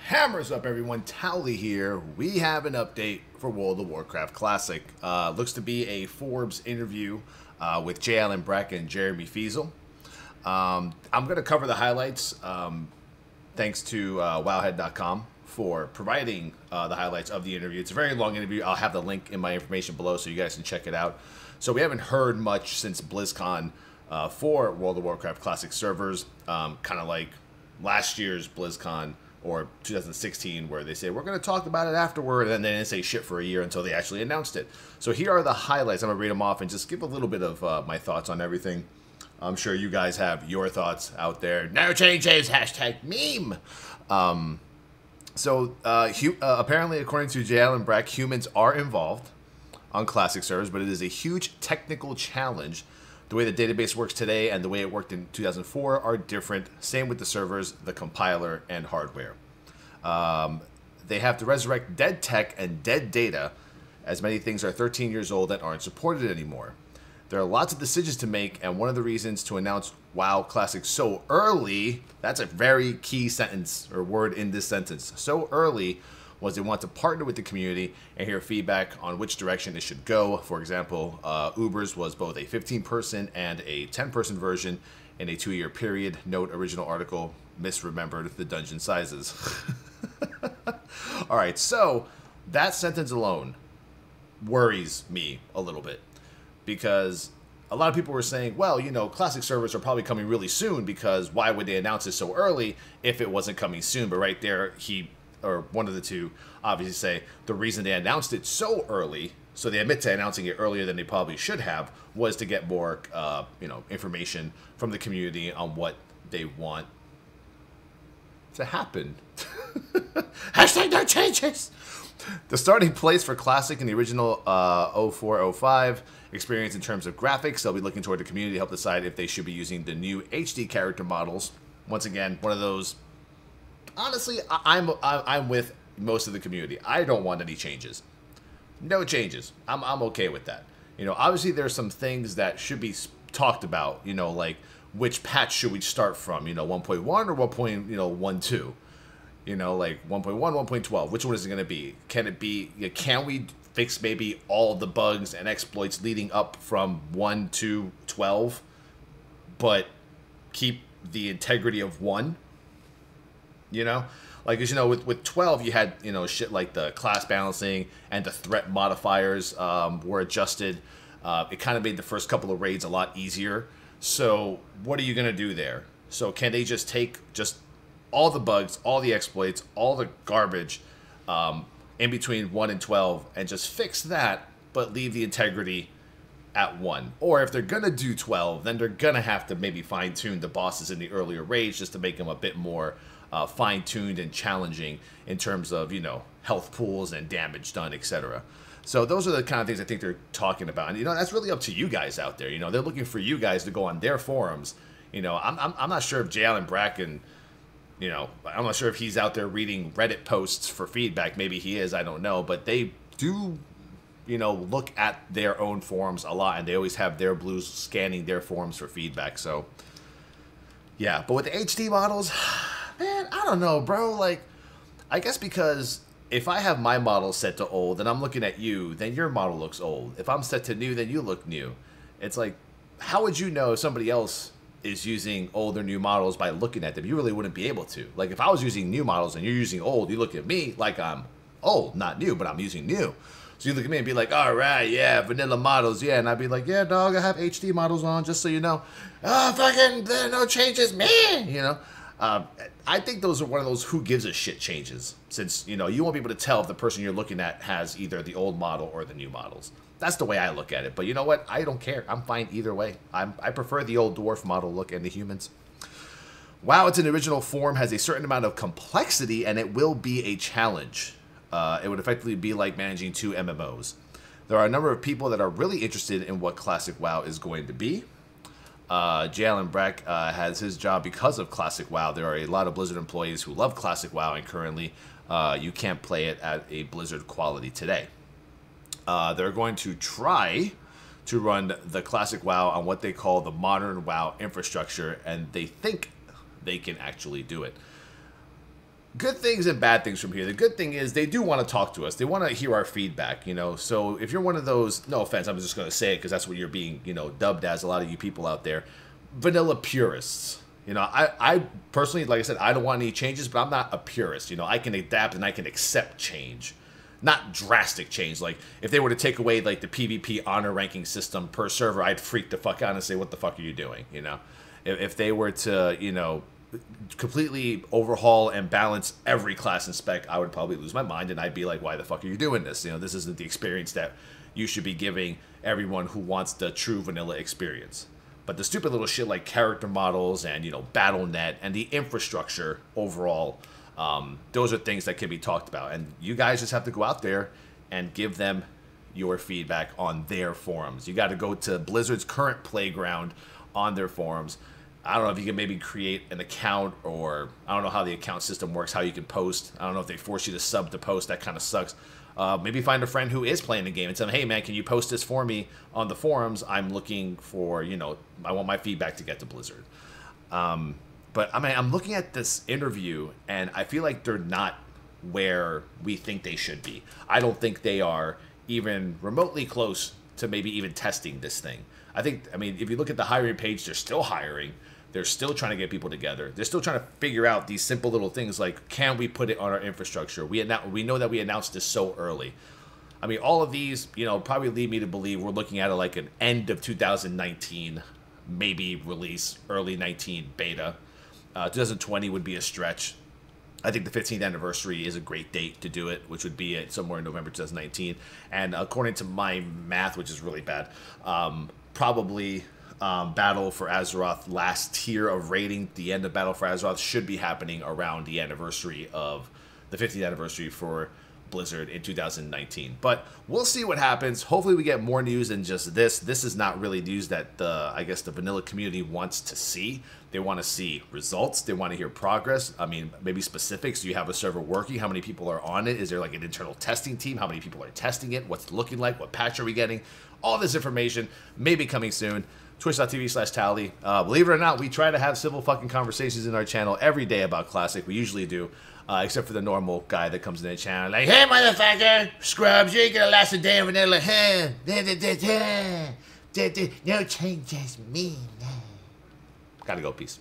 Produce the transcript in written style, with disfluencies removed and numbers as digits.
Hammers up, everyone. Towelliee here. We have an update for World of Warcraft Classic. Looks to be a Forbes interview with J. Allen Brack and Jeremy Fiesel. I'm going to cover the highlights. Thanks to wowhead.com for providing the highlights of the interview. It's a very long interview. I'll have the link in my information below so you guys can check it out. So we haven't heard much since BlizzCon for World of Warcraft Classic servers, kind of like last year's BlizzCon or 2016, where they say, we're going to talk about it afterward, and then they didn't say shit for a year until they actually announced it. So here are the highlights. I'm going to read them off and just give a little bit of my thoughts on everything. I'm sure you guys have your thoughts out there. No changes, hashtag meme. Apparently, according to J. Allen Brack, humans are involved on Classic servers, but it is a huge technical challenge. The way the database works today and the way it worked in 2004 are different. Same with the servers, the compiler, and hardware. They have to resurrect dead tech and dead data, as many things are 13 years old that aren't supported anymore. There are lots of decisions to make, and one of the reasons to announce WoW Classic so early, that's a very key sentence or word in this sentence, so early, was they want to partner with the community and hear feedback on which direction it should go. For example, Uber's was both a 15-person and a 10-person version in a 2-year period. Note, original article misremembered the dungeon sizes. All right, so that sentence alone worries me a little bit, because a lot of people were saying, well, you know, Classic servers are probably coming really soon, because why would they announce it so early if it wasn't coming soon? But right there, or one of the two, obviously say the reason they announced it so early, so they admit to announcing it earlier than they probably should have, was to get more, information from the community on what they want to happen. Hashtag no changes. The starting place for Classic in the original 04-05 experience in terms of graphics, they'll be looking toward the community to help decide if they should be using the new HD character models. Once again, one of those. Honestly, I'm with most of the community. I don't want any changes. No changes. I'm okay with that. You know, obviously there's some things that should be talked about. You know, like which patch should we start from? You know, 1.1 or 1.12. You know, like 1.1, 1.12. Which one is it going to be? Can it be? Can we fix maybe all the bugs and exploits leading up from 1 to 12, but keep the integrity of 1? You know, like, as you know, with 12, you had, you know, shit like the class balancing and the threat modifiers were adjusted. It kind of made the first couple of raids a lot easier. So what are you going to do there? So can they just take just all the bugs, all the exploits, all the garbage in between 1 and 12 and just fix that, but leave the integrity at 1? Or if they're going to do 12, then they're going to have to maybe fine-tune the bosses in the earlier raids just to make them a bit more fine-tuned and challenging in terms of, you know, health pools and damage done, etc. So those are the kind of things I think they're talking about. And, you know, that's really up to you guys out there. You know, they're looking for you guys to go on their forums. You know, I'm not sure if J. Allen Brack, you know, I'm not sure if he's out there reading Reddit posts for feedback. Maybe he is, I don't know. But they do, you know, look at their own forums a lot, and they always have their blues scanning their forums for feedback. So, yeah. But with the HD models, man, I don't know, bro. Like, I guess because if I have my model set to old and I'm looking at you, then your model looks old. If I'm set to new, then you look new. It's like, how would you know if somebody else is using old or new models by looking at them? You really wouldn't be able to. Like, if I was using new models and you're using old, you look at me like I'm old, not new, but I'm using new. So you look at me and be like, all right, yeah, vanilla models, yeah. And I'd be like, yeah, dog, I have HD models on, just so you know. Oh, fucking, there are no changes, man, you know. I think those are one of those who gives a shit changes, since, you know, you won't be able to tell if the person you're looking at has either the old model or the new models. That's the way I look at it. But you know what? I don't care. I'm fine either way. I prefer the old dwarf model look and the humans. WoW, it's in original form, has a certain amount of complexity, and it will be a challenge. It would effectively be like managing 2 MMOs. There are a number of people that are really interested in what Classic WoW is going to be. J. Allen Brack has his job because of Classic WoW. There are a lot of Blizzard employees who love Classic WoW, and currently you can't play it at a Blizzard quality today. They're going to try to run the Classic WoW on what they call the modern WoW infrastructure, and they think they can actually do it. good things and bad things from here. The good thing is they do want to talk to us. They want to hear our feedback, you know. So if you're one of those, no offense, I'm just going to say it because that's what you're being, you know, dubbed as, a lot of you people out there, vanilla purists. You know, I personally, like I said, I don't want any changes, but I'm not a purist. You know, I can adapt and I can accept change. Not drastic change. Like, if they were to take away, like, the PvP honor ranking system per server, I'd freak the fuck out and say, what the fuck are you doing, you know? If they were to, you know, completely overhaul and balance every class and spec, I would probably lose my mind, and I'd be like, why the fuck are you doing this? You know, this isn't the experience that you should be giving everyone who wants the true vanilla experience. But the stupid little shit like character models and, you know, BattleNet and the infrastructure overall, those are things that can be talked about. And you guys just have to go out there and give them your feedback on their forums. You got to go to Blizzard's current playground on their forums. I don't know if you can maybe create an account, or I don't know how the account system works, how you can post. I don't know if they force you to sub to post. That kind of sucks. Maybe find a friend who is playing the game and tell them, hey, man, can you post this for me on the forums? I'm looking for, you know, I want my feedback to get to Blizzard. But, I mean, I'm looking at this interview, and I feel like they're not where we think they should be. I don't think they are even remotely close to maybe even testing this thing. I mean, if you look at the hiring page, they're still hiring. They're still trying to get people together. They're still trying to figure out these simple little things like, can we put it on our infrastructure? We know that we announced this so early. I mean, all of these, you know, probably lead me to believe we're looking at like an end of 2019, maybe release, early 19 beta. 2020 would be a stretch. I think the 15th anniversary is a great date to do it, which would be somewhere in November 2019. And according to my math, which is really bad, probably Battle for Azeroth last tier of rating, the end of Battle for Azeroth, should be happening around the anniversary of the 50th anniversary for Blizzard in 2019. But we'll see what happens. Hopefully we get more news than just this. This is not really news that I guess the vanilla community wants to see. They want to see results. They want to hear progress. I mean, maybe specifics. Do you have a server working? How many people are on it? Is there like an internal testing team? How many people are testing it? What's it looking like? What patch are we getting? All this information may be coming soon. Twitch.tv/Towelliee. Believe it or not, we try to have civil fucking conversations in our channel every day about Classic. We usually do. Except for the normal guy that comes in the channel like, hey, motherfucker, scrubs, you ain't gonna last a day of vanilla. No changes me. Gotta go, peace.